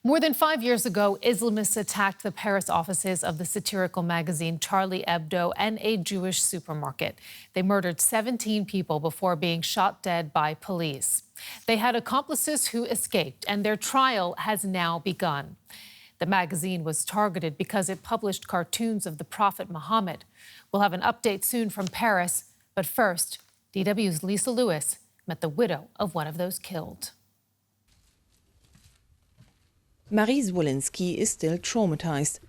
More than 5 years ago, Islamists attacked the Paris offices of the satirical magazine Charlie Hebdo and a Jewish supermarket. They murdered 17 people before being shot dead by police. They had accomplices who escaped, and their trial has now begun. The magazine was targeted because it published cartoons of the Prophet Muhammad. We'll have an update soon from Paris, but first, DW's Lisa Lewis met the widow of one of those killed. Marie Zwolinski is still traumatized.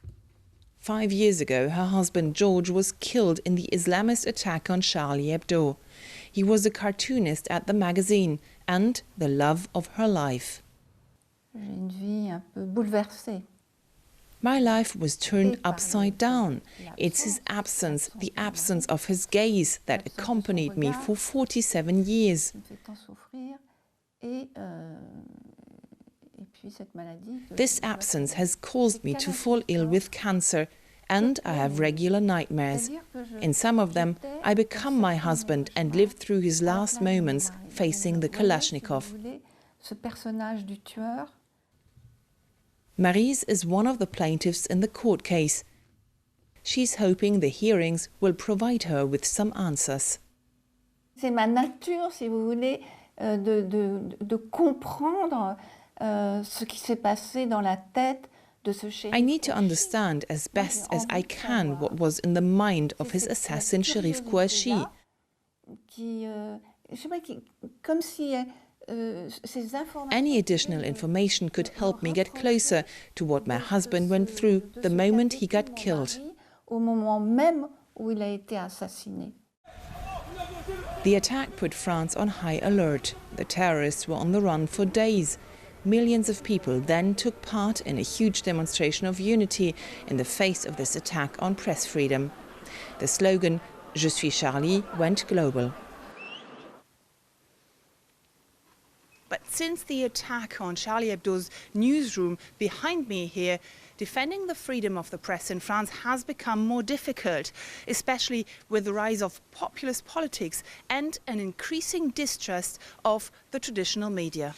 5 years ago, her husband George was killed in the Islamist attack on Charlie Hebdo. He was a cartoonist at the magazine and the love of her life. My life was turned upside down. It's his absence, the absence of his gaze, that accompanied me for 47 years. This absence has caused me to fall ill with cancer, and I have regular nightmares. In some of them, I become my husband and live through his last moments facing the Kalashnikov. Maryse is one of the plaintiffs in the court case. She's hoping the hearings will provide her with some answers. C'est ma nature, si vous voulez, de comprendre ce qui s'est passé dans la tête de ce Cherif. I need to understand as best as I can what was in the mind of his assassin Cherif Kouachi. Any additional information could help me get closer to what my husband went through the moment he got killed. The attack put France on high alert. The terrorists were on the run for days. Millions of people then took part in a huge demonstration of unity in the face of this attack on press freedom. The slogan, "Je suis Charlie," went global. But since the attack on Charlie Hebdo's newsroom behind me here, defending the freedom of the press in France has become more difficult, especially with the rise of populist politics and an increasing distrust of the traditional media.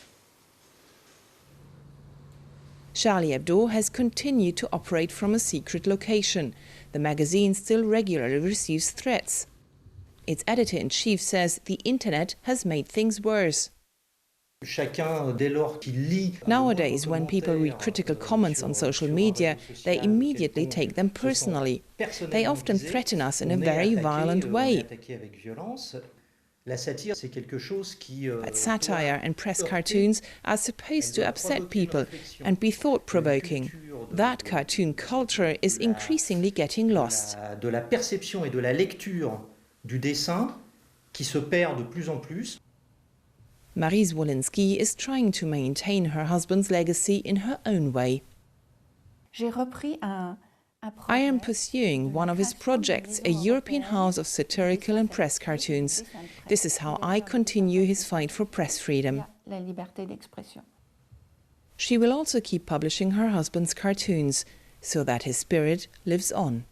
Charlie Hebdo has continued to operate from a secret location. The magazine still regularly receives threats. Its editor-in-chief says the internet has made things worse. Nowadays, when people read critical comments on social media, they immediately take them personally. They often threaten us in a very violent way. But satire and press cartoons are supposed to upset people and be thought-provoking. That cartoon culture is increasingly getting lost. De la perception et de la lecture du dessin qui se perd de plus en plus. Marie Zwolinski is trying to maintain her husband's legacy in her own way. I am pursuing one of his projects, a European house of satirical and press cartoons. This is how I continue his fight for press freedom. She will also keep publishing her husband's cartoons, so that his spirit lives on.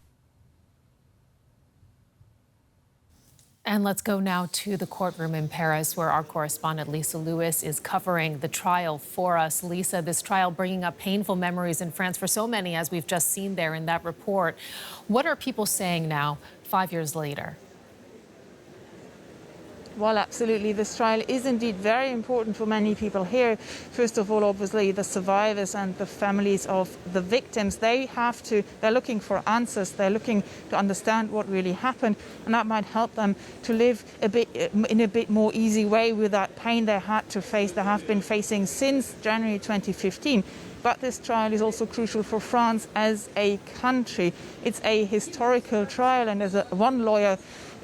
And let's go now to the courtroom in Paris, where our correspondent Lisa Lewis is covering the trial for us. Lisa, this trial bringing up painful memories in France for so many, as we've just seen there in that report. What are people saying now, 5 years later? Well, absolutely. This trial is indeed very important for many people here. First of all, obviously, the survivors and the families of the victims. They're looking for answers. They're looking to understand what really happened, and that might help them to live in a bit more easy way with that pain they have been facing since January 2015. But this trial is also crucial for France as a country. It's a historical trial, and as one lawyer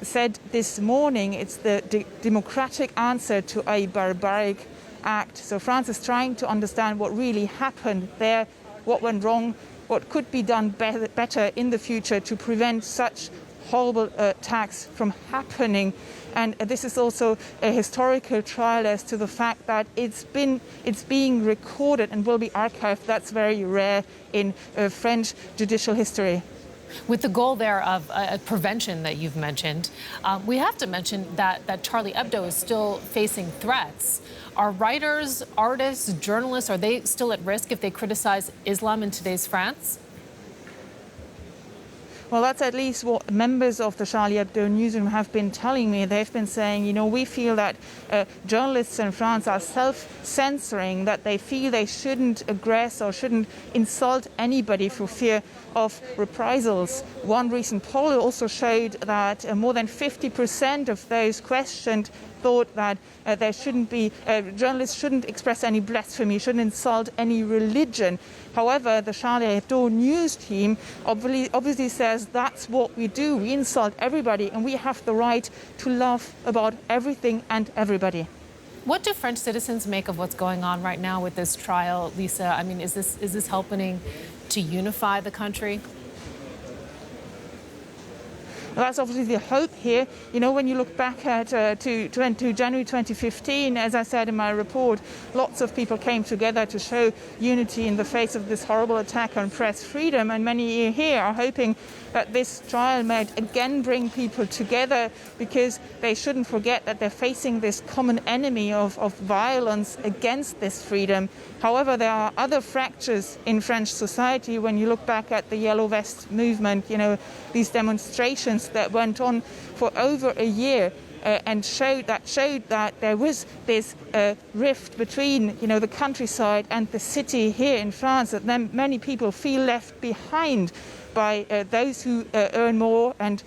said this morning, it's the democratic answer to a barbaric act. So France is trying to understand what really happened there, what went wrong, what could be done better in the future to prevent such horrible attacks from happening. And this is also a historical trial as to the fact that it's being recorded and will be archived. That's very rare in French judicial history. With the goal there of prevention that you've mentioned, we have to mention that Charlie Hebdo is still facing threats. Are writers, artists, journalists, are they still at risk if they criticize Islam in today's France? Well, that's at least what members of the Charlie Hebdo newsroom have been telling me. They've been saying, you know, we feel that journalists in France are self-censoring, that they feel they shouldn't aggress or shouldn't insult anybody for fear of reprisals. One recent poll also showed that more than 50% of those questioned thought that there shouldn't be, journalists shouldn't express any blasphemy, shouldn't insult any religion. However, the Charlie Hebdo news team obviously says that's what we do. We insult everybody and we have the right to laugh about everything and everybody. What do French citizens make of what's going on right now with this trial, Lisa? I mean, is this helping to unify the country? Well, that's obviously the hope here. You know, when you look back at to January 2015, as I said in my report, lots of people came together to show unity in the face of this horrible attack on press freedom, and many here are hoping that this trial might again bring people together, because they shouldn't forget that they're facing this common enemy of violence against this freedom. However, there are other fractures in French society. When you look back at the Yellow Vest movement, you know, these demonstrations that went on for over a year and showed that there was this rift between, you know, the countryside and the city here in France, that many people feel left behind by those who earn more, and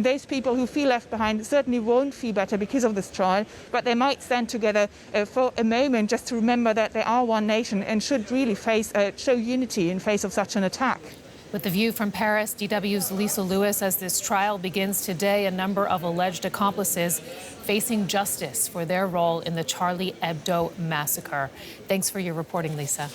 those people who feel left behind certainly won't feel better because of this trial, but they might stand together for a moment just to remember that they are one nation and should really show unity in face of such an attack. With The View from Paris, DW's Lisa Lewis. As this trial begins today, a number of alleged accomplices facing justice for their role in the Charlie Hebdo massacre. Thanks for your reporting, Lisa.